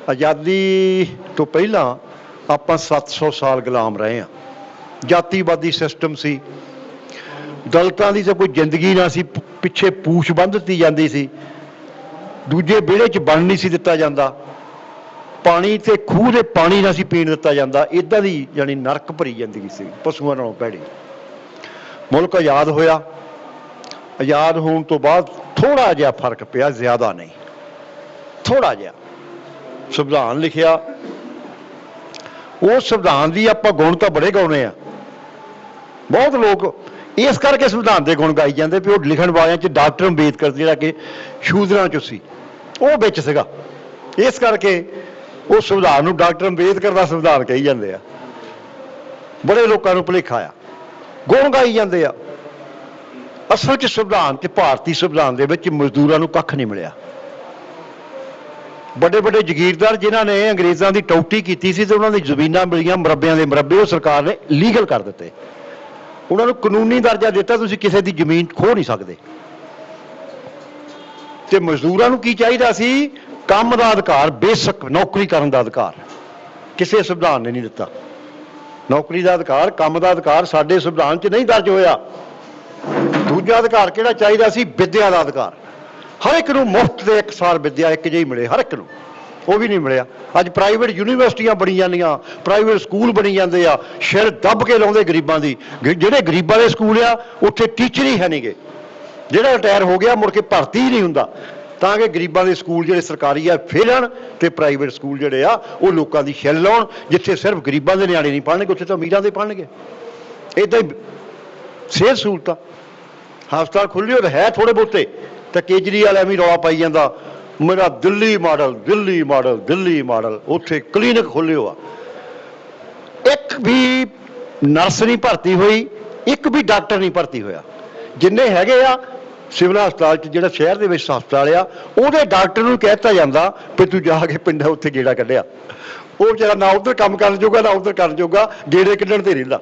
आज़ादी तो पहला ਆਪਾਂ 700 साल गुलाम रहे हाँ। जातिवादी सिस्टम सी, दलितां दी तो कोई जिंदगी ना सी, पिछे पूछ बंन दित्ती जाती सी, दूजे विहड़े च बन नहीं सी दिता जाता, पानी ते खूह दे पानी ना सी पीण दिता जाता। इदां दी यानी नरक भरी जिंदगी सी, पशुआं नालों भैड़ी। मुल्क आज़ाद होया, आज़ाद होने तो बाद थोड़ा जिहा फर्क पिया, ज़्यादा नहीं, थोड़ा जिहा। संविधान लिखिया, उस संविधान की आप गुण तो बड़े गाने आ, बहुत लोग इस करके संविधान के गुण गाई जाते भी वो लिखण वालियां च डॉक्टर अंबेदकर जिहड़ा कि शूदरां चों सी, वो विच सीगा, इस करके उस संविधान नूं डॉक्टर अंबेदकर का संविधान कही जाते हैं। बड़े लोगों को भुलेखा आ, गुण गाई जाते आ। असल च संविधान च, भारतीय संविधान दे विच मजदूरां नूं कख नहीं मिलिया। बड़े बड़े जगीरदार जिन्हों ने अंग्रेज़ों की टौटी की थी तो उन्होंने जमीनां मिलियां मरब्बियां के मरब्बे, वो सरकार ने लीगल कर दिते, उन्होंने कानूनी दर्जा दिता, तुसीं किसी की जमीन खो नहीं सकते। तो मजदूरों को की चाहिए सी, काम का अधिकार, बेसिक नौकरी करने का अधिकार, किसी संविधान ने नहीं दिता। नौकरी का अधिकार, काम का अधिकार साडे संविधान च नहीं दर्ज होया। दूजा अधिकार किहड़ा चाहिए सी? विद्या का अधिकार, हर एक नूं मुफ्त दे एक साल विद्या एक जी मिले, हर एक नूं, वो भी नहीं मिलिया। अज प्राइवेट यूनीवर्सिटियां बनी जांदियां, प्राइवेट स्कूल बनी जाते आ, सिर दब के लाउंदे गरीबां दी। जिहड़े गरीबां दे स्कूल आ उत्थे टीचर ही है नहीं गे, जिहड़ा रिटायर हो गया मुड़ के भर्ती ही नहीं हुंदा, तां कि गरीबां दे स्कूल जिहड़े सरकारी आ फेलन ते प्राइवेट स्कूल जिहड़े आ वो लोकां दी छिल लाउण, जिथे सिर्फ गरीबां दे नियाणे नहीं पढ़नगे उत्थे तां अमीरां दे पढ़नगे। इदां ही सेहत सहूलतां, हस्पताल खुल्ले तो है थोड़े बहुते, तो केजरीवाल एवं रौला पाई जाता, मेरा Delhi model, Delhi model, Delhi model, उत्थे क्लीनिक खोले हुआ, एक भी नर्स नहीं भर्ती हुई, एक भी डॉक्टर नहीं भर्ती होया। जिन्ने हैगे आ सिविल हस्पताल जिहड़ा शहर दे विच हस्पताल आ, उहदे डॉक्टर नूं कहता जांदा भी तूं जाके पिंडां उत्थे गेड़ा कढिया, वो बेचारा ना उधर काम करन जोगा ना उधर करन जोगा, गेड़े कढण ते रहिंदा।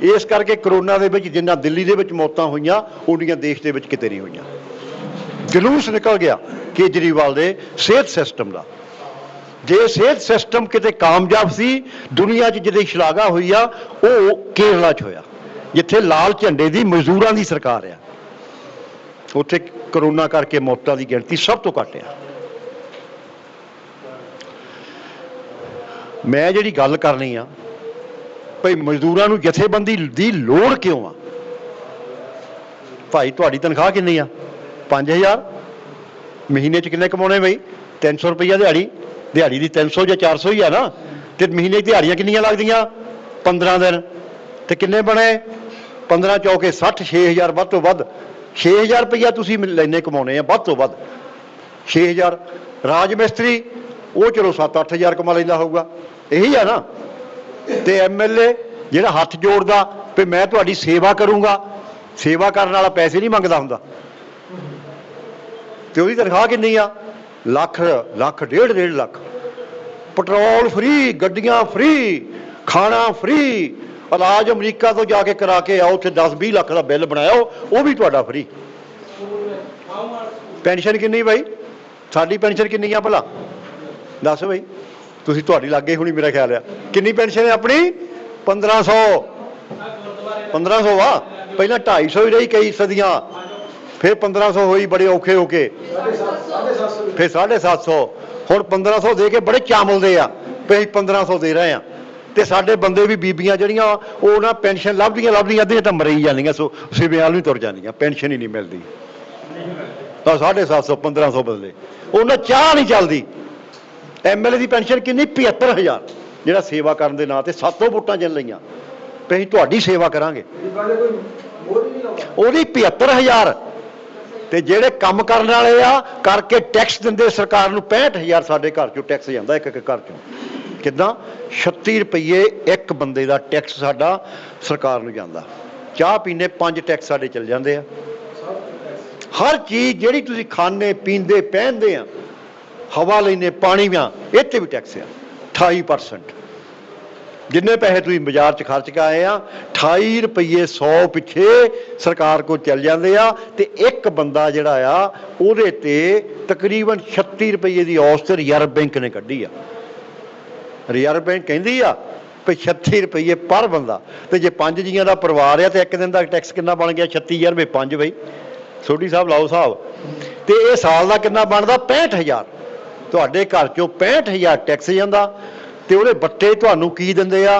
इस करके करोना दे विच जिन्ना दिल्ली दे विच मौतां होईयां उन्नियां देश दे विच किते नहीं होईयां। जलूस निकल गया केजरीवाल दे सेहत सिस्टम का। जे सेहत सिस्टम किते कामयाब सी, दुनिया च जिहदी शलाघा हुई आ वो केरला च होया, जिथे लाल झंडे की मजदूरां की सरकार आ, उत्थे करोना करके मौतां की गिणती सब तो घट आ। मैं जिहड़ी गल करनी आ भाई मजदूरों को जथेबंदी की लोड़ क्यों आ? भाई तुहाडी तनख्वाह कितनी आ? 5000 महीने च किन्ने कमाने बई? 300 रुपया दिहाड़ी, दिहाड़ी की 300 या 400 ही है ना, तो महीने दिहाड़ियां कितनियां लगदियां? 15 दिन, तो किन्ने बने? 15 चौके 60, 6000 वध तो वध, 6000 रुपया तुसीं लैने कमाने आ वध तो वध। 6000 राज मिस्त्री वो चलो 7-8 कमा लैंदा होऊगा, यही है ना। तो MLA जिहड़ा हथ जोड़दा भी मैं तुहाडी सेवा करूँगा, सेवा करने वाला पैसे नहीं मंगदा हुंदा, तो उसकी तनख्वाह कितनी आ? लख, लख, 1.5 लख। पेट्रोल फ्री, गड्डियां फ्री, खाना फ्री, इलाज अमरीका तो जाके करा के आओ, उत्थे 10-20 लख का बिल बनाया वो भी तुहाडा फ्री। पेंशन कितनी बई? साडी पेंशन कितनी आ भला दस बई? तुसीं तुहाडी लागे होनी मेरा ख्याल है। कितनी पेंशन है अपनी? 1500। 1500 वा, पहला 250 ही रही कई सदियां, फिर 1500 हुई बड़े औखे होके, फिर 750, हुण 1500 दे के बड़े चामलदे आ भी 1500 दे रहे हैं। तो साडे बंदे भी बीबियां जड़ियां वो ना पेंशन लभदियां लभदियां अद्धियां तां मरी जांदियां, सो सिविल वाल भी तुर जांदियां, पेंशन ही नहीं मिलती। तो 750 1500 बदले उन्हें चाह नहीं चलती। MLA की पेंशन कितनी? 75000, जिहड़ा सेवा करने के नाम से 700 वोटां जिन लईआं भी असीं तुहाडी सेवा करांगे, ਉਹਦੀ 75000। ਤੇ ਜਿਹੜੇ ਕੰਮ ਕਰਨ ਵਾਲੇ ਆ ਕਰਕੇ ਟੈਕਸ ਦਿੰਦੇ सरकार ਨੂੰ 65000 ਸਾਡੇ ਘਰ ਚੋਂ ਟੈਕਸ ਜਾਂਦਾ ਇੱਕ ਇੱਕ ਘਰ ਚੋਂ। ਕਿੱਦਾਂ? 36 ਰੁਪਏ ਇੱਕ ਬੰਦੇ ਦਾ ਟੈਕਸ ਸਾਡਾ ਸਰਕਾਰ ਨੂੰ ਜਾਂਦਾ। ਚਾਹ ਪੀਨੇ 5 ਟੈਕਸ ਸਾਡੇ ਚਲ ਜਾਂਦੇ ਆ। ਹਰ ਚੀਜ਼ ਜਿਹੜੀ ਤੁਸੀਂ ਖਾਣੇ ਪੀਂਦੇ ਪਹਿਨਦੇ ਆ, ਹਵਾ ਲੈਂਦੇ, ਪਾਣੀ ਵੀ, ਇਹ 'ਤੇ ਵੀ ਟੈਕਸ ਆ 28%। जिन्ने पैसे तुम बाजार च खर्च के आए आ 28 रुपये 100 पिछे सरकार को चल जाते आ ते एक बंदा जिहड़ा आ उहदे ते तकरीबन 36 रुपये की औसत रिजर्व बैंक ने कढ़ी आ। रिजर्व बैंक कहती आ भी 36 रुपये पर बंदा, तो जे 5 जियां का परिवार है तो एक दिन का टैक्स कितना बन गया 36,000 रुपये 5 बई सोढी साहब लाओ साहब, तो यह साल का कितना बनता 65,000। तुहाडे घर चों 65,000 टैक्स जांदा ते उहदे बट्टे तुहानूं की दिंदे आ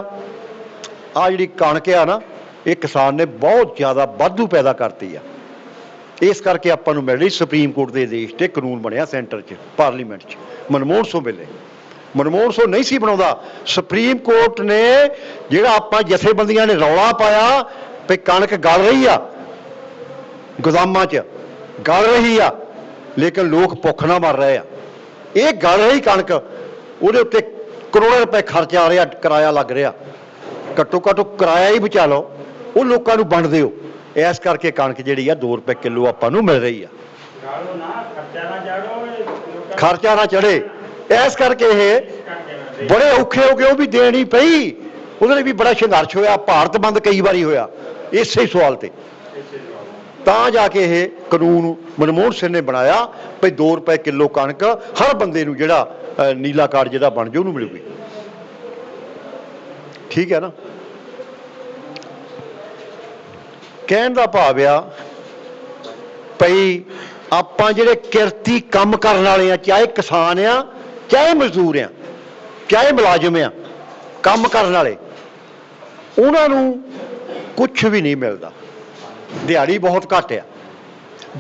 जिहड़ी कणक आ ना, ये किसान ने बहुत ज़्यादा वाधू पैदा करती आ। इस करके आपां नूं मिल रही सुप्रीम कोर्ट के आदेश ते कानून बनिया सेंटर च पार्लीमेंट च मनमोहन सिंह वेले। मनमोहन सिंह नहीं सी बनाउंदा, सुप्रीम कोर्ट ने जिहड़ा आपां जथेबंदियां ने रौला पाया भी कणक गल रही आ गोदामां च गल रही आ, लेकिन लोग भुख ना मर रहे आ। ये गल रही कणक उहदे उत्ते करोड़ों रुपए खर्च आ रहा, किराया लग रहा, घट्टो घट्ट किराया ही बचा लो, वो लोगों को वंड दिओ। इस करके कणक जिहड़ी आ 2 रुपए किलो आपां नूं मिल रही आ। खर्चा ना चढ़े इस करके ये बड़े औखे हो गए, वो भी देनी पई, उहदे भी बड़ा संघर्ष होया, भारत बंद कई बारी होया इस ही सवाल ते, तां जाके ये कानून मनमोहन सिंह ने बनाया भी 2 रुपए किलो कणक हर बंदे नूं जिहड़ा नीला कार्ड जिहड़ा बन जाए उहनूं मिलूगी। ठीक है ना। कहण दा भाव आ भई आपां जिहड़े किरती काम करन वाले आ, चाहे किसान आ चाहे मजदूर आ चाहे मुलाजम आ, काम करन वाले उहनां नूं कुछ भी नहीं मिलता। दिहाड़ी बहुत घट आ,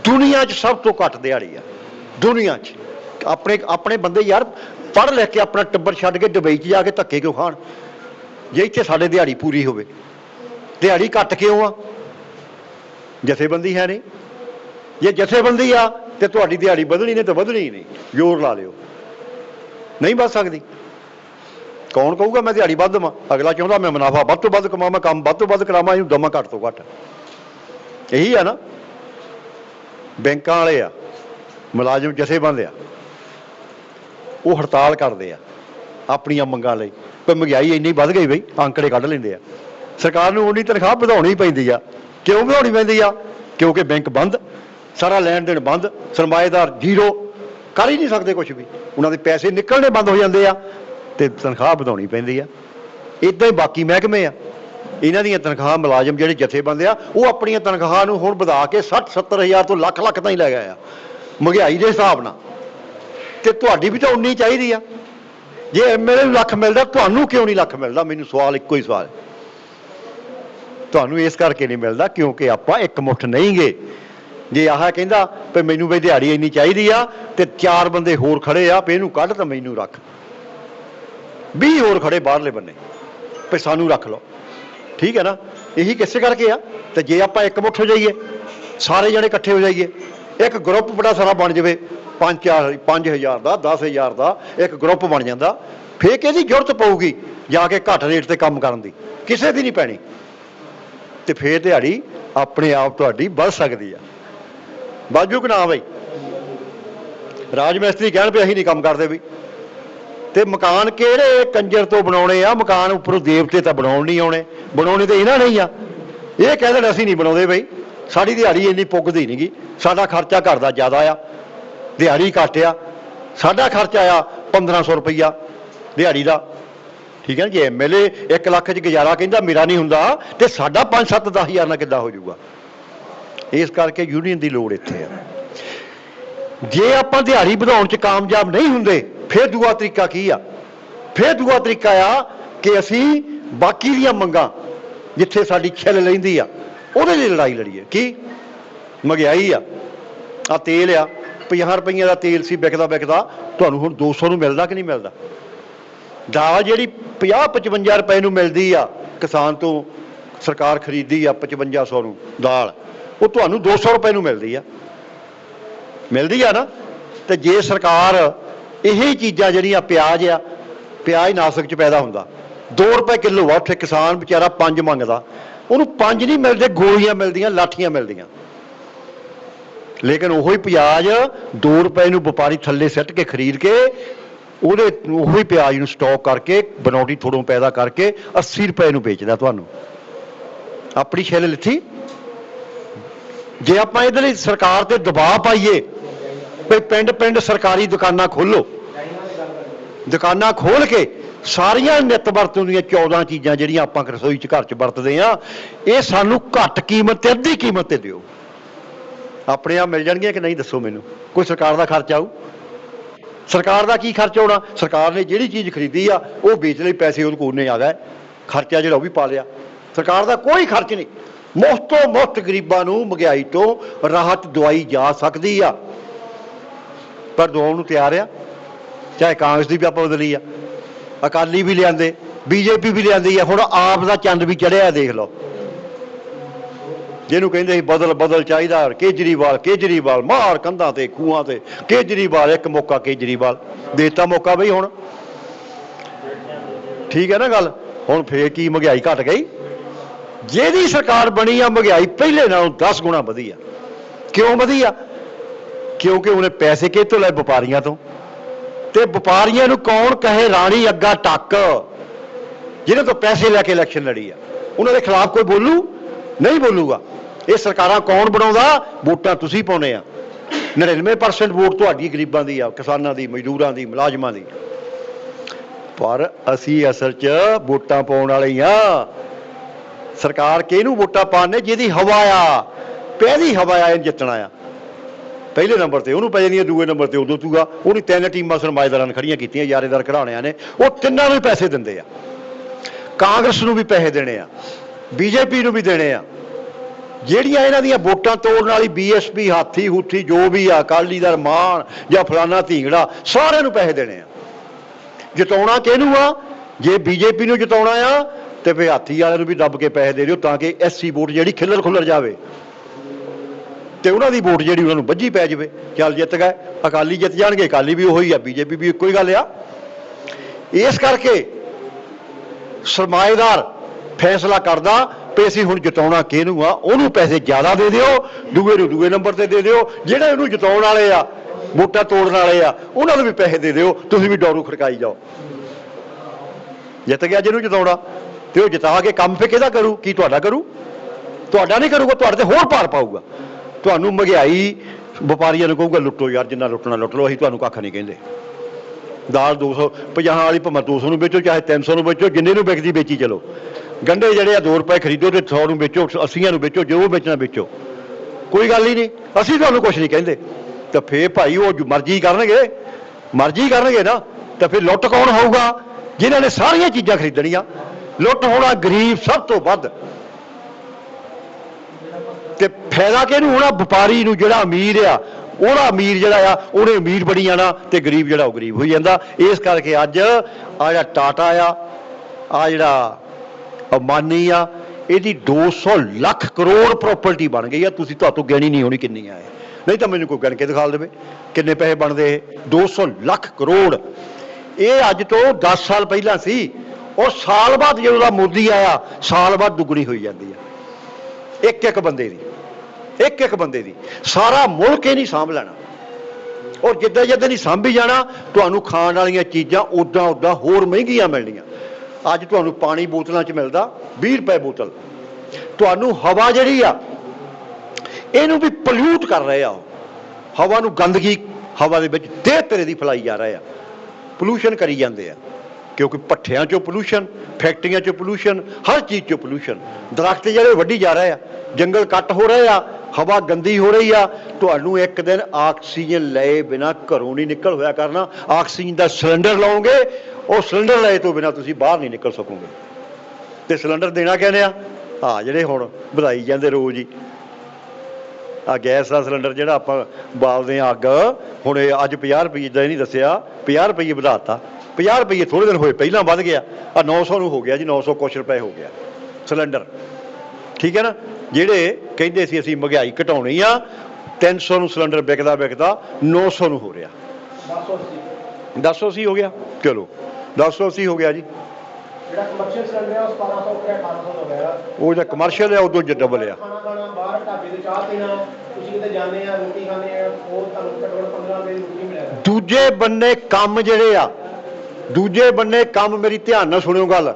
दुनिया च सब तो घट दिहाड़ी आ दुनिया च। अपने अपने बंदे यार पढ़ लिख के अपना टब्बर छड्ड के दुबई च जाके धक्के क्यों खाण जे इत्थे साडे दिहाड़ी पूरी होवे। दिहाड़ी घट क्यों आ? जथेबंदी है नहीं। जे जथेबंदी आ ते तुहाडी दिहाड़ी बधनी नहीं तो बधनी ही नहीं, जोर ला लिओ, नहीं बध सकदी। कौन कहूगा मैं दिहाड़ी वध देवां? अगला चाहुंदा मैं मुनाफा वध तो वध कमावां, काम वध तो वध करावां, इहनूं दवां घट तो घट। यही है ना। बैंकां वाले आ मुलाजम जथेबंद आ, वो हड़ताल करते आ अपनियां मंगां लई, पर महंगाई इन्नी वध गई बई आंकड़े कढ लैंदे आ। सरकार नूं उन्नी तनख्वाह वधाउणी पैंदी आ। क्यों वधाउणी पैंदी आ? क्योंकि बैंक बंद, सारा लैण देण बंद, सरमाएदार जीरो, कर ही नहीं सकते कुछ भी, उन्होंने पैसे निकलने बंद हो जाते हैं तो तनख्वाह वधाउणी पैंदी आ। इदां ही बाकी महकमे आ, इन्हां दीयां तनख्वाह मुलाजम जिहड़े जथेबंद आ वो अपनी तनख्वाह नूं हुण वधा के 60-70 हज़ार तो लख लख ताईं लै गए आ महंगाई के हिसाब नाल। ते तुहाडी भी तो उन्नी चाहीदी आ। जे MLA नूं लख मिलदा तुहानूं क्यों नहीं लख मिलदा? मैनूं सवाल इक्को ही सवाल, तुहानूं इस करके नहीं मिलदा क्योंकि आपां एक मुठ नहीं गे। जे आह कहंदा भी मैनूं बई दिहाड़ी इन्नी चाहीदी आ ते 4 बंदे होर खड़े आ भी इहनूं कढ ते मैनूं रख, 20 होर खड़े बाहरले बन्ने भी सानूं रख लो। ठीक है ना। यही किस करके आ। तो जे आपां एक मुठ हो जाइए, सारे जने इकट्ठे हो जाइए, एक ग्रुप बड़ा सारा बन जाए 5,000 का 10,000 का एक ग्रुप बन जाता, फिर किहदी जरूरत पऊगी जाके घट रेट से काम करन दी? किसी की नहीं पैनी। तो फिर दिहाड़ी अपने आप तुहाडी वध सकदी आ। बाजू कि ना बई? राज मिस्त्री कहण भी असीं नहीं काम करते भी, ते मकान किहड़े कंजर तो बनाउणे आ? मकान उपरों देवते तो बनाउण नहीं आउणे, बनाउणे तो इन्हां नहीं आ। ये कह देण असीं नहीं बनाउंदे बई, साडी दिहाड़ी इन्नी पुगदी नहीं गी, साडा खर्चा घर दा ज़्यादा आ, दिहाड़ी घट आ, साडा खर्चा आ 1500 रुपया दिहाड़ी का। ठीक है ना। जे MLA 1 लाख च गुजारा कहता मेरा नहीं हुंदा ते साडा 5-7-10 हज़ार नाल किद्दां हो जाऊगा? इस करके यूनीयन की लोड़ इत्थे है। जे आपां दिहाड़ी वधाउण च कामयाब नहीं हुंदे फिर दूआ तरीका की आ? फिर दूआ तरीका आ कि असीं बाकी दीयां मंगां जिथे साडी छिल लैंदी आ ਉਹਦੇ ਲਈ लड़ाई लड़ीए। की महंगाई आ तेल आ 50 रुपये का तेल सी विकदा विकदा तुहानूं हुण 200 ਨੂੰ मिलदा कि नहीं मिलदा? दाल जिहड़ी 50-55 रुपए ਨੂੰ मिलदी आ किसान तो सरकार खरीददी आ 5500 ਨੂੰ दाल, वो तुहानूं 200 रुपए ਨੂੰ मिलदी आ ना। तो जे सरकार यही चीज़ां जिहड़ियां प्याज आ, प्याज नासिक च पैदा हुंदा 2 रुपए किलो आ, उत्थे किसान बेचारा 5 मंगदा, ਉਹਨੂੰ 5 नहीं मिलते, गोलियां मिलदियां, लाठियां मिलदियां। लेकिन वही प्याज 2 रुपए ਨੂੰ ਵਪਾਰੀ थल्ले सट के खरीद के ਉਹਦੇ ਉਹੀ ਪਿਆਜ਼ ਨੂੰ ਸਟਾਕ ਕਰਕੇ ਬਣਾਉਟੀ ਥੋੜੋਂ ਪੈਦਾ ਕਰਕੇ 80 ਰੁਪਏ ਨੂੰ ਵੇਚਦਾ ਤੁਹਾਨੂੰ। ਆਪਣੀ ਛਿੱਲ ਲਿੱਥੀ। ਜੇ ਆਪਾਂ ਇਹਦੇ ਲਈ ਸਰਕਾਰ ਤੇ ਦਬਾਅ ਪਾਈਏ ਵੀ ਪਿੰਡ ਪਿੰਡ ਸਰਕਾਰੀ ਦੁਕਾਨਾਂ ਖੋਲੋ, ਦੁਕਾਨਾਂ ਖੋਲ ਕੇ ਸਾਰੀਆਂ ਨਿੱਤ ਵਰਤੋਂ ਦੀਆਂ 14 ਚੀਜ਼ਾਂ ਜਿਹੜੀਆਂ ਆਪਾਂ ਰਸੋਈ 'ਚ ਘਰ 'ਚ ਵਰਤਦੇ ਹਾਂ, ਇਹ ਸਾਨੂੰ ਘੱਟ ਕੀਮਤ ਤੇ ਅੱਧੀ ਕੀਮਤ ਤੇ ਦਿਓ। ਆਪਣੇ ਆਪ ਮਿਲ ਜਾਣਗੀਆਂ ਕਿ ਨਹੀਂ ਦੱਸੋ ਮੈਨੂੰ? ਕੋਈ ਸਰਕਾਰ ਦਾ ਖਰਚ ਆਊ? ਸਰਕਾਰ ਦਾ ਕੀ ਖਰਚ ਆਉਣਾ? ਸਰਕਾਰ ਨੇ ਜਿਹੜੀ ਚੀਜ਼ ਖਰੀਦੀ ਆ ਉਹ ਵੇਚ ਲਈ, ਪੈਸੇ ਉਹਦੇ ਕੋਲ ਨੇ ਆ ਗਏ, ਖਰਚਾ ਜਿਹੜਾ ਉਹ ਵੀ ਪਾ ਲਿਆ। ਸਰਕਾਰ ਦਾ ਕੋਈ ਖਰਚ ਨਹੀਂ। ਮੁਫਤੋਂ ਮੁਫਤ ਗਰੀਬਾਂ ਨੂੰ ਮਹਿੰਗਾਈ ਤੋਂ ਰਾਹਤ ਦਵਾਈ ਜਾ ਸਕਦੀ ਆ, ਪਰ ਦਵਾਉਣ ਨੂੰ ਤਿਆਰ ਆ। ਚਾਹੇ ਕਾਂਗਰਸ ਦੀ ਵੀ ਆਪਾਂ ਬਦਲੀ ਆ, ਅਕਾਲੀ ਵੀ ਲਿਆਂਦੇ, ਬੀਜੇਪੀ ਵੀ ਲਿਆਂਦੀ ਆ, ਹੁਣ ਆਪ ਦਾ ਚੰਦ ਵੀ ਚੜਿਆ। ਦੇਖ ਲਓ, ਜਿਹਨੂੰ ਕਹਿੰਦੇ ਸੀ ਬਦਲ ਬਦਲ ਚਾਹੀਦਾ, ਕੇਜਰੀਵਾਲ ਕੇਜਰੀਵਾਲ ਮਾਰ ਕੰਧਾਂ ਤੇ ਖੂਹਾਂ ਤੇ, ਕੇਜਰੀਵਾਲ ਇੱਕ ਮੌਕਾ, ਕੇਜਰੀਵਾਲ ਦੇਤਾ ਮੌਕਾ ਬਈ। ਹੁਣ ਠੀਕ ਹੈ ਨਾ ਗੱਲ? ਹੁਣ ਫੇਰ ਕੀ ਮਹਿੰਗਾਈ ਘਟ ਗਈ? ਜਿਹਦੀ ਸਰਕਾਰ ਬਣੀ ਆ ਮਹਿੰਗਾਈ ਪਹਿਲੇ ਨਾਲੋਂ 10 ਗੁਣਾ ਵਧੀ ਆ। ਕਿਉਂ ਵਧੀ ਆ? ਕਿਉਂਕਿ ਉਹਨੇ ਪੈਸੇ ਕਿਹਤੋਂ ਲਏ? ਵਪਾਰੀਆਂ ਤੋਂ। ਤੇ ਵਪਾਰੀਆਂ ਨੂੰ ਕੌਣ ਕਹੇ ਰਾਣੀ ਅੱਗਾ ਟੱਕ? ਜਿਹਨਾਂ ਤੋਂ ਪੈਸੇ ਲੈ ਕੇ ਇਲੈਕਸ਼ਨ ਲੜੀ ਆ, ਉਹਨਾਂ ਦੇ ਖਿਲਾਫ ਕੋਈ ਬੋਲੂ? ਨਹੀਂ ਬੋਲੂਗਾ। ਇਹ ਸਰਕਾਰਾਂ ਕੌਣ ਬਣਾਉਂਦਾ? ਵੋਟਾਂ ਤੁਸੀਂ ਪਾਉਣੇ ਆ। 99% ਵੋਟ ਤੁਹਾਡੀ ਗਰੀਬਾਂ ਦੀ ਆ, ਕਿਸਾਨਾਂ ਦੀ, ਮਜ਼ਦੂਰਾਂ ਦੀ, ਮੁਲਾਜ਼ਮਾਂ ਦੀ। ਪਰ ਅਸੀਂ ਅਸਲ 'ਚ ਵੋਟਾਂ ਪਾਉਣ ਵਾਲੇ ਆ। ਸਰਕਾਰ ਕਿਹਨੂੰ ਵੋਟਾਂ ਪਾਣੇ? ਜਿਹਦੀ ਹਵਾ ਆ, ਪਹਿਲੀ ਹਵਾ ਆ, ਜਿੱਤਣਾ ਆ। ਪਹਿਲੇ ਨੰਬਰ ਤੇ ਉਹਨੂੰ ਪੈ ਜਾਂਦੀਆਂ, ਦੂਏ ਨੰਬਰ ਤੇ ਉਦੋਂ ਤੂਗਾ। ਉਹਨੇ 3 ਟੀਮਾਂ ਸਰਮਾਏਦਾਰਾਂ ਨੇ ਖੜੀਆਂ ਕੀਤੀਆਂ, ਯਾਰੇਦਾਰ ਘਰਾਣਿਆਂ ਨੇ। ਉਹ ਤਿੰਨਾਂ ਨੂੰ ਪੈਸੇ ਦਿੰਦੇ ਆ। ਕਾਂਗਰਸ ਨੂੰ ਵੀ ਪੈਸੇ ਦੇਣੇ ਆ, ਬੀਜੇਪੀ ਨੂੰ ਵੀ ਦੇਣੇ ਆ। ਜਿਹੜੀਆਂ ਇਹਨਾਂ ਦੀਆਂ ਵੋਟਾਂ ਤੋੜਨ ਵਾਲੀ BSP, ਹਾਥੀ ਹੂਥੀ ਜੋ ਵੀ ਆ, ਅਕਾਲੀ ਦਲ ਮਾਨ ਜਾਂ ਫਲਾਨਾ ਢੀਂਗੜਾ, ਸਾਰਿਆਂ ਨੂੰ ਪੈਸੇ ਦੇਣੇ ਆ। ਜਿਤਾਉਣਾ ਕਿਹਨੂੰ ਆ? ਜੇ ਬੀਜੇਪੀ ਨੂੰ ਜਿਤਾਉਣਾ ਆ ਤੇ ਫਿਰ ਹਾਥੀ ਵਾਲਿਆਂ ਨੂੰ ਵੀ ਦੱਬ ਕੇ ਪੈਸੇ ਦੇ ਦਿਓ, ਤਾਂ ਕਿ SC ਵੋਟ ਜਿਹੜੀ ਖਿੱਲਰ ਖੁੱਲਰ ਜਾਵੇ ਤੇ ਉਹਨਾਂ ਦੀ ਵੋਟ ਜਿਹੜੀ ਉਹਨਾਂ ਨੂੰ ਵੱਜੀ ਪੈ ਜਾਵੇ। ਚੱਲ ਜਿੱਤ ਗਏ, ਅਕਾਲੀ ਜਿੱਤ ਜਾਣਗੇ, ਅਕਾਲੀ ਵੀ ਉਹੀ ਆ, BJP ਵੀ ਇੱਕੋ ਹੀ ਗੱਲ ਆ। ਇਸ ਕਰਕੇ ਸਰਮਾਏਦਾਰ ਫੈਸਲਾ ਕਰਦਾ ਵੀ ਅਸੀਂ ਹੁਣ ਜਿਤਾਉਣਾ ਕਿਹਨੂੰ ਆ, ਉਹਨੂੰ ਪੈਸੇ ਜ਼ਿਆਦਾ ਦੇ ਦਿਓ, ਦੂਏ ਨੂੰ ਦੂਏ ਨੰਬਰ ਤੇ ਦੇ ਦਿਓ। ਜਿਹੜੇ ਉਹਨੂੰ ਜਿਤਾਉਣ ਵਾਲੇ ਆ, ਵੋਟਾਂ ਤੋੜਨ ਵਾਲੇ ਆ, ਉਹਨਾਂ ਨੂੰ ਵੀ ਪੈਸੇ ਦੇ ਦਿਓ। ਤੁਸੀਂ ਵੀ ਡੋਰੂ ਖੜਕਾਈ ਜਾਓ। ਜਿੱਤ ਗਿਆ ਜਿਹਨੂੰ ਜਿਤਾਉਣਾ, ਤੇ ਉਹ ਜਿਤਾ ਕੇ ਕੰਮ ਫਿਰ ਕਿਹਦਾ ਕਰੂ? ਕੀ ਤੁਹਾਡਾ ਕਰੂ? ਤੁਹਾਡਾ ਨਹੀਂ ਕਰੂਗਾ, ਤੁਹਾਡੇ ਤੇ ਹੋਰ ਭਾਰ ਪਾਊਗਾ। ਤੁਹਾਨੂੰ ਮਹਿੰਗਾਈ ਵਪਾਰੀਆਂ ਨੂੰ ਕਹੂਗਾ ਲੁੱਟੋ ਯਾਰ, ਜਿੰਨਾ ਲੁੱਟਣਾ ਲੁੱਟ ਲਓ, ਅਸੀਂ ਤੁਹਾਨੂੰ ਕੱਖ ਨਹੀਂ ਕਹਿੰਦੇ। ਦਾਲ 250 ਵਾਲੀ ਭਾਵੇਂ 200 ਨੂੰ ਵੇਚੋ, ਚਾਹੇ 300 ਨੂੰ ਵੇਚੋ, ਜਿੰਨੇ ਨੂੰ ਵਿਕਦੀ ਵੇਚੀ ਚਲੋ। ਗੰਢੇ ਜਿਹੜੇ ਆ 2 ਰੁਪਏ ਖਰੀਦੋ ਤੇ 100 ਨੂੰ ਵੇਚੋ, 80 ਨੂੰ ਵੇਚੋ, ਜੋ ਵੇਚਣਾ ਵੇਚੋ, ਕੋਈ ਗੱਲ ਹੀ ਨਹੀਂ। ਅਸੀਂ ਤੁਹਾਨੂੰ ਕੁਛ ਨਹੀਂ ਕਹਿੰਦੇ। ਤਾਂ ਫੇਰ ਭਾਈ ਉਹ ਮਰਜ਼ੀ ਕਰਨਗੇ, ਮਰਜ਼ੀ ਕਰਨਗੇ ਨਾ। ਤਾਂ ਫਿਰ ਲੁੱਟ ਕੌਣ ਹੋਊਗਾ? ਜਿਨ੍ਹਾਂ ਨੇ ਸਾਰੀਆਂ ਚੀਜ਼ਾਂ ਖਰੀਦਣੀਆਂ। ਲੁੱਟ ਹੋਣਾ ਗਰੀਬ ਸਭ ਤੋਂ ਵੱਧ। ਤੇ ਫਾਇਦਾ ਕਿਹਨੂੰ ਹੋਣਾ? ਵਪਾਰੀ ਨੂੰ, ਜਿਹੜਾ ਅਮੀਰ ਆ। ਉਹਦਾ ਅਮੀਰ ਜਿਹੜਾ ਆ ਉਹਨੇ ਅਮੀਰ ਬਣੀ ਜਾਣਾ ਤੇ ਗਰੀਬ ਜਿਹੜਾ ਉਹ ਗਰੀਬ ਹੋਈ ਜਾਂਦਾ। ਇਸ ਕਰਕੇ ਅੱਜ ਆ ਜਿਹੜਾ ਟਾਟਾ ਆ ਜਿਹੜਾ ਅੰਬਾਨੀ ਆ, ਇਹਦੀ 200 ਲੱਖ ਕਰੋੜ ਪ੍ਰਾਪਰਟੀ ਬਣ ਗਈ ਆ। ਤੁਸੀਂ ਤੁਹਾਤੋਂ ਗਿਣੀ ਨਹੀਂ ਹੋਣੀ ਕਿੰਨੀਆਂ ਹੈ, ਨਹੀਂ ਤਾਂ ਮੈਨੂੰ ਕੋਈ ਗਿਣ ਕੇ ਦਿਖਾ ਦੇਵੇ ਕਿੰਨੇ ਪੈਸੇ ਬਣਦੇ ਇਹ। 200 ਲੱਖ ਕਰੋੜ। ਇਹ ਅੱਜ ਤੋਂ 10 ਸਾਲ ਪਹਿਲਾਂ ਸੀ। ਉਹ ਸਾਲ ਬਾਅਦ ਜਦੋਂ ਦਾ ਮੋਦੀ ਆਇਆ, ਸਾਲ ਬਾਅਦ ਦੁੱਗਣੀ ਹੋਈ ਜਾਂਦੀ ਆ। ਇੱਕ ਬੰਦੇ ਦੀ, ਇੱਕ ਬੰਦੇ ਦੀ। ਸਾਰਾ ਮੁਲਕ ਇਹ ਨਹੀਂ ਸਾਂਭ ਲੈਣਾ। ਔਰ ਜਿੱਦਾਂ ਜਿੱਦਾਂ ਨਹੀਂ ਸਾਂਭੀ ਜਾਣਾ, ਤੁਹਾਨੂੰ ਖਾਣ ਵਾਲੀਆਂ ਚੀਜ਼ਾਂ ਉੱਦਾਂ ਹੋਰ ਮਹਿੰਗੀਆਂ ਮਿਲਣੀਆਂ। ਅੱਜ ਤੁਹਾਨੂੰ ਪਾਣੀ ਬੋਤਲਾਂ 'ਚ ਮਿਲਦਾ 20 ਰੁਪਏ ਬੋਤਲ। ਤੁਹਾਨੂੰ ਹਵਾ ਜਿਹੜੀ ਆ, ਇਹਨੂੰ ਵੀ ਪੋਲਿਊਟ ਕਰ ਰਹੇ ਆ। ਉਹ ਹਵਾ ਨੂੰ ਗੰਦਗੀ, ਹਵਾ ਦੇ ਵਿੱਚ ਦੇਹ ਤੇਰੇ ਦੀ ਫੈਲਾਈ ਜਾ ਰਹੇ ਆ, ਪੋਲੂਸ਼ਨ ਕਰੀ ਜਾਂਦੇ ਆ। ਕਿਉਂਕਿ ਭੱਠਿਆਂ 'ਚੋਂ ਪੋਲੂਸ਼ਨ, ਫੈਕਟਰੀਆਂ 'ਚੋਂ ਪੋਲੂਸ਼ਨ, ਹਰ ਚੀਜ਼ 'ਚੋਂ ਪੋਲੂਸ਼ਨ। ਦਰਖਤ ਜਿਹੜੇ ਵੱਢੀ ਜਾ ਰਹੇ ਆ, ਜੰਗਲ ਕੱਟ ਹੋ ਰਹੇ ਆ, ਹਵਾ ਗੰਦੀ ਹੋ ਰਹੀ ਆ। ਤੁਹਾਨੂੰ ਇੱਕ ਦਿਨ ਆਕਸੀਜਨ ਲਏ ਬਿਨਾਂ ਘਰੋਂ ਨਹੀਂ ਨਿਕਲ ਹੋਇਆ ਕਰਨਾ। ਆਕਸੀਜਨ ਦਾ ਸਿਲੰਡਰ ਲਾਓਗੇ, ਉਹ ਸਿਲੰਡਰ ਲਏ ਤੋਂ ਬਿਨਾਂ ਤੁਸੀਂ ਬਾਹਰ ਨਹੀਂ ਨਿਕਲ ਸਕੋਗੇ। ਤੇ ਸਿਲੰਡਰ ਦੇਣਾ ਕਹਿੰਦੇ ਆ ਜਿਹੜੇ ਹੁਣ ਵਧਾਈ ਜਾਂਦੇ ਰੋਜ਼ ਹੀ। ਆ ਗੈਸ ਦਾ ਸਿਲੰਡਰ ਜਿਹੜਾ ਆਪਾਂ ਬਾਲਦੇ ਆ ਅੱਗ, ਹੁਣ ਇਹ ਅੱਜ 50 ਰੁਪਏ ਦਾ ਨਹੀਂ ਦੱਸਿਆ, 50 ਰੁਪਏ ਵਧਾਤਾ। 50 ਰੁਪਏ ਥੋੜ੍ਹੇ ਦਿਨ ਹੋਏ ਪਹਿਲਾਂ ਵੱਧ ਗਿਆ। 900 ਨੂੰ ਹੋ ਗਿਆ ਜੀ, 900 ਕੁਛ ਰੁਪਏ ਹੋ ਗਿਆ ਸਿਲੰਡਰ। ਠੀਕ ਹੈ ਨਾ? ਜਿਹੜੇ ਕਹਿੰਦੇ ਸੀ ਅਸੀਂ ਮਹਿੰਗਾਈ ਘਟਾਉਣੀ ਆ, 300 ਨੂੰ ਸਿਲੰਡਰ ਵਿਕਦਾ 900 ਨੂੰ ਹੋ ਰਿਹਾ। 1080 ਹੋ ਗਿਆ। ਚਲੋ 1080 ਹੋ ਗਿਆ ਜੀ। ਜਿਹੜਾ ਕਮਰਸ਼ੀਅਲ ਸਿਲੰਡਰ ਆ ਉਹ 1700 ਰੁਪਏ 1800 ਹੋ ਗਿਆ। ਉਹ ਜਿਹੜਾ ਕਮਰਸ਼ੀਅਲ ਆ ਉਦੋਂ ਡਬਲ ਆ। ਖਾਣਾ ਬਾਹਰ ਢਾਬੇ ਤੇ ਚਾਹ ਪੀਣਾ, ਤੁਸੀਂ ਕਿਤੇ ਜਾਂਦੇ ਆ ਰੋਟੀ ਖਾਂਦੇ ਆ, ਉਹ ਤੁਹਾਨੂੰ ਘੱਟੋ ਘੱਟ 15 ਰੁਪਏ ਦੀ ਰੋਟੀ ਮਿਲਿਆ। ਦੂਜੇ ਬੰਨੇ ਕੰਮ ਜਿਹੜੇ ਆ ਦੂਜੇ ਬੰਨੇ ਕੰਮ, ਮੇਰੀ ਧਿਆਨ ਨਾਲ ਸੁਣਿਓ ਗੱਲ,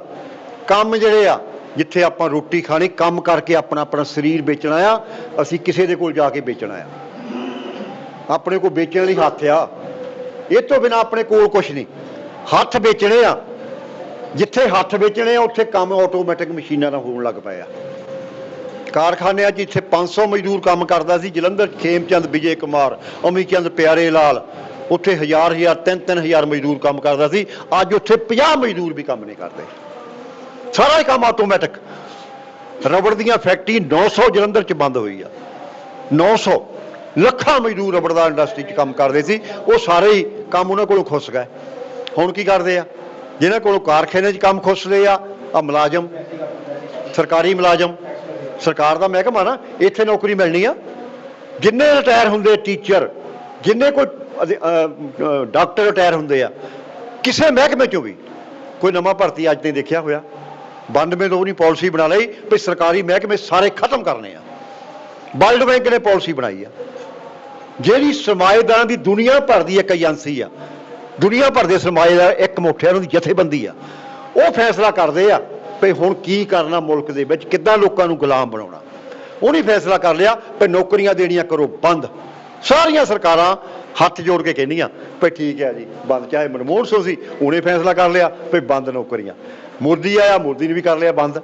ਕੰਮ ਜਿਹੜੇ ਆ ਜਿੱਥੇ ਆਪਾਂ ਰੋਟੀ ਖਾਣੀ, ਕੰਮ ਕਰਕੇ ਆਪਣਾ ਆਪਣਾ ਸਰੀਰ ਵੇਚਣਾ ਆ, ਅਸੀਂ ਕਿਸੇ ਦੇ ਕੋਲ ਜਾ ਕੇ ਵੇਚਣਾ ਆ। ਆਪਣੇ ਕੋਲ ਵੇਚਣ ਲਈ ਹੱਥ ਆ, ਇਹ ਤੋਂ ਬਿਨਾਂ ਆਪਣੇ ਕੋਲ ਕੁਛ ਨਹੀਂ। ਹੱਥ ਵੇਚਣੇ ਆ, ਜਿੱਥੇ ਹੱਥ ਵੇਚਣੇ ਆ ਉੱਥੇ ਕੰਮ ਆਟੋਮੈਟਿਕ ਮਸ਼ੀਨਾਂ ਨਾਲ ਹੋਣ ਲੱਗ ਪਏ ਆ। ਕਾਰਖਾਨਿਆਂ 'ਚ ਇੱਥੇ 500 ਮਜ਼ਦੂਰ ਕੰਮ ਕਰਦਾ ਸੀ, ਜਲੰਧਰ ਖੇਮਚੰਦ ਵਿਜੇ ਕੁਮਾਰ, ਅਮੀ ਚੰਦ ਪਿਆਰੇ ਲਾਲ, ਉੱਥੇ 1000 3-3000 ਮਜ਼ਦੂਰ ਕੰਮ ਕਰਦਾ ਸੀ। ਅੱਜ ਉੱਥੇ 50 ਮਜ਼ਦੂਰ ਵੀ ਕੰਮ ਨਹੀਂ ਕਰਦੇ, ਸਾਰਾ ਹੀ ਕੰਮ ਆਟੋਮੈਟਿਕ। ਰਬੜ ਦੀਆਂ ਫੈਕਟਰੀ 900 ਜਲੰਧਰ 'ਚ ਬੰਦ ਹੋਈ ਆ, 900 ਲੱਖਾਂ ਮਜ਼ਦੂਰ ਰਬੜ ਦਾ ਇੰਡਸਟਰੀ 'ਚ ਕੰਮ ਕਰਦੇ ਸੀ, ਉਹ ਸਾਰੇ ਹੀ ਕੰਮ ਉਹਨਾਂ ਕੋਲੋਂ ਖੁੱਸ ਗਏ। ਹੁਣ ਕੀ ਕਰਦੇ ਆ, ਜਿਹਨਾਂ ਕੋਲੋਂ ਕਾਰਖਾਨੇ 'ਚ ਕੰਮ ਖੁੱਸਦੇ ਆ ਮੁਲਾਜ਼ਮ, ਸਰਕਾਰੀ ਮੁਲਾਜ਼ਮ, ਸਰਕਾਰ ਦਾ ਮਹਿਕਮਾ ਨਾ, ਇੱਥੇ ਨੌਕਰੀ ਮਿਲਣੀ ਆ। ਜਿੰਨੇ ਰਿਟਾਇਰ ਹੁੰਦੇ ਟੀਚਰ, ਜਿੰਨੇ ਕੋਈ ਡਾਕਟਰ ਰਿਟਾਇਰ ਹੁੰਦੇ ਆ, ਕਿਸੇ ਮਹਿਕਮੇ 'ਚੋਂ ਵੀ ਕੋਈ ਨਵਾਂ ਭਰਤੀ ਅੱਜ ਨਹੀਂ ਦੇਖਿਆ ਹੋਇਆ। 92 ਤੋਂ ਉਹਨੇ ਪਾਲਿਸੀ ਬਣਾ ਲਈ ਵੀ ਸਰਕਾਰੀ ਮਹਿਕਮੇ ਸਾਰੇ ਖਤਮ ਕਰਨੇ ਆ। ਵਰਲਡ ਬੈਂਕ ਨੇ ਪਾਲਿਸੀ ਬਣਾਈ ਆ, ਜਿਹੜੀ ਸਰਮਾਏਦਾਰਾਂ ਦੀ ਦੁਨੀਆ ਭਰ ਦੀ ਇੱਕ ਏਜੰਸੀ ਆ, ਦੁਨੀਆ ਭਰ ਦੇ ਸਰਮਾਏਦਾਰ ਇੱਕ ਮੁੱਠਿਆਂ ਦੀ ਜਥੇਬੰਦੀ ਆ, ਉਹ ਫੈਸਲਾ ਕਰਦੇ ਆ ਵੀ ਹੁਣ ਕੀ ਕਰਨਾ ਮੁਲਕ ਦੇ ਵਿੱਚ, ਕਿੱਦਾਂ ਲੋਕਾਂ ਨੂੰ ਗੁਲਾਮ ਬਣਾਉਣਾ। ਉਹਨੇ ਫੈਸਲਾ ਕਰ ਲਿਆ ਵੀ ਨੌਕਰੀਆਂ ਦੇਣੀਆਂ ਕਰੋ ਬੰਦ। ਸਾਰੀਆਂ ਸਰਕਾਰਾਂ ਹੱਥ ਜੋੜ ਕੇ ਕਹਿੰਦੀਆਂ ਵੀ ਠੀਕ ਹੈ ਜੀ ਬੰਦ। ਚਾਹੇ ਮਨਮੋਹਨ ਸਿੰਘ ਸੀ, ਉਹਨੇ ਫੈਸਲਾ ਕਰ ਲਿਆ ਵੀ ਬੰਦ ਨੌਕਰੀਆਂ। ਮੋਦੀ ਆਇਆ, ਮੋਦੀ ਨੇ ਵੀ ਕਰ ਲਿਆ ਬੰਦ।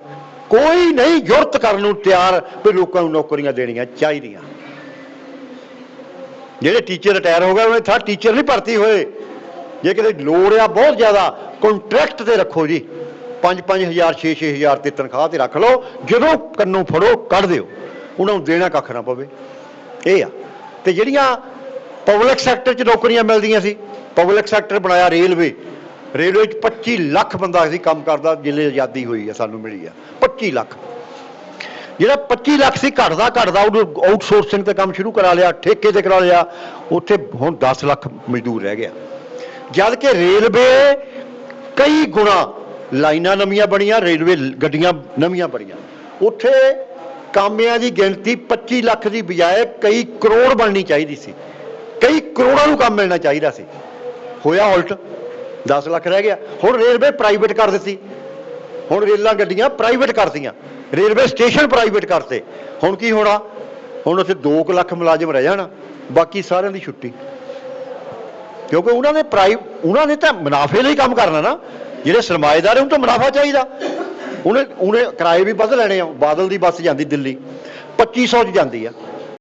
ਕੋਈ ਨਹੀਂ ਜੁਰਤ ਕਰਨ ਨੂੰ ਤਿਆਰ ਵੀ ਲੋਕਾਂ ਨੂੰ ਨੌਕਰੀਆਂ ਦੇਣੀਆਂ ਚਾਹੀਦੀਆਂ। ਜਿਹੜੇ ਟੀਚਰ ਰਿਟਾਇਰ ਹੋ ਗਏ ਉਹਨੇ ਥਾਂ ਟੀਚਰ ਨਹੀਂ ਭਰਤੀ ਹੋਏ। ਜੇ ਕਿਤੇ ਲੋੜ ਆ ਬਹੁਤ ਜ਼ਿਆਦਾ, ਕੰਟਰੈਕਟ ਤੇ ਰੱਖੋ ਜੀ, 5-5000 6-6000 ਤੇ ਤਨਖਾਹ ਤੇ ਰੱਖ ਲਓ, ਜਦੋਂ ਕੰਨੋਂ ਫੜੋ ਕੱਢ ਦਿਓ, ਉਹਨਾਂ ਨੂੰ ਦੇਣਾ ਕੱਖ ਨਾ ਪਵੇ। ਇਹ ਆ। ਤੇ ਜਿਹੜੀਆਂ ਪਬਲਿਕ ਸੈਕਟਰ 'ਚ ਨੌਕਰੀਆਂ ਮਿਲਦੀਆਂ ਸੀ, ਪਬਲਿਕ ਸੈਕਟਰ ਬਣਾਇਆ ਰੇਲਵੇ, ਰੇਲਵੇ 'ਚ 25 ਲੱਖ ਬੰਦਾ ਸੀ ਕੰਮ ਕਰਦਾ ਜਿੱਲੇ ਆਜ਼ਾਦੀ ਹੋਈ ਆ, ਸਾਨੂੰ ਮਿਲੀ ਆ 25 ਲੱਖ। ਜਿਹੜਾ 25 ਲੱਖ ਸੀ ਘਟਦਾ ਉਹਨੂੰ ਆਊਟਸੋਰਸਿੰਗ ਤੇ ਕੰਮ ਸ਼ੁਰੂ ਕਰਾ ਲਿਆ, ਠੇਕੇ ਤੇ ਕਰਾ ਲਿਆ, ਉੱਥੇ ਹੁਣ 10 ਲੱਖ ਮਜ਼ਦੂਰ ਰਹਿ ਗਿਆ। ਜਦ ਕਿ ਰੇਲਵੇ ਕਈ ਗੁਣਾ, ਲਾਈਨਾਂ ਨਵੀਆਂ ਬਣੀਆਂ, ਰੇਲਵੇ ਗੱਡੀਆਂ ਨਵੀਆਂ ਬਣੀਆਂ, ਉੱਥੇ ਕਾਮਿਆਂ ਦੀ ਗਿਣਤੀ 25 ਲੱਖ ਦੀ ਬਜਾਏ ਕਈ ਕਰੋੜ ਬਣਨੀ ਚਾਹੀਦੀ ਸੀ, ਕਈ ਕਰੋੜਾਂ ਨੂੰ ਕੰਮ ਮਿਲਣਾ ਚਾਹੀਦਾ ਸੀ। ਹੋਇਆ ਉਲਟ, 10 ਲੱਖ ਰਹਿ ਗਿਆ। ਹੁਣ ਰੇਲਵੇ ਪ੍ਰਾਈਵੇਟ ਕਰ ਦਿੱਤੀ, ਹੁਣ ਰੇਲਾਂ ਗੱਡੀਆਂ ਪ੍ਰਾਈਵੇਟ ਕਰਤੀਆਂ, ਰੇਲਵੇ ਸਟੇਸ਼ਨ ਪ੍ਰਾਈਵੇਟ ਕਰਤੇ। ਹੁਣ ਕੀ ਹੋਣਾ, ਹੁਣ ਉੱਥੇ 2 ਲੱਖ ਮੁਲਾਜ਼ਮ ਰਹਿ ਜਾਣਾ, ਬਾਕੀ ਸਾਰਿਆਂ ਦੀ ਛੁੱਟੀ। ਕਿਉਂਕਿ ਉਹਨਾਂ ਨੇ ਤਾਂ ਮੁਨਾਫੇ ਲਈ ਕੰਮ ਕਰਨਾ ਨਾ, ਜਿਹੜੇ ਸਰਮਾਏਦਾਰ ਉਹਨੂੰ ਤਾਂ ਮੁਨਾਫਾ ਚਾਹੀਦਾ। ਉਹਨੇ ਕਿਰਾਏ ਵੀ ਵੱਧ ਲੈਣੇ ਆ। ਬਾਦਲ ਦੀ ਬੱਸ ਜਾਂਦੀ ਦਿੱਲੀ 2500 'ਚ ਜਾਂਦੀ ਆ,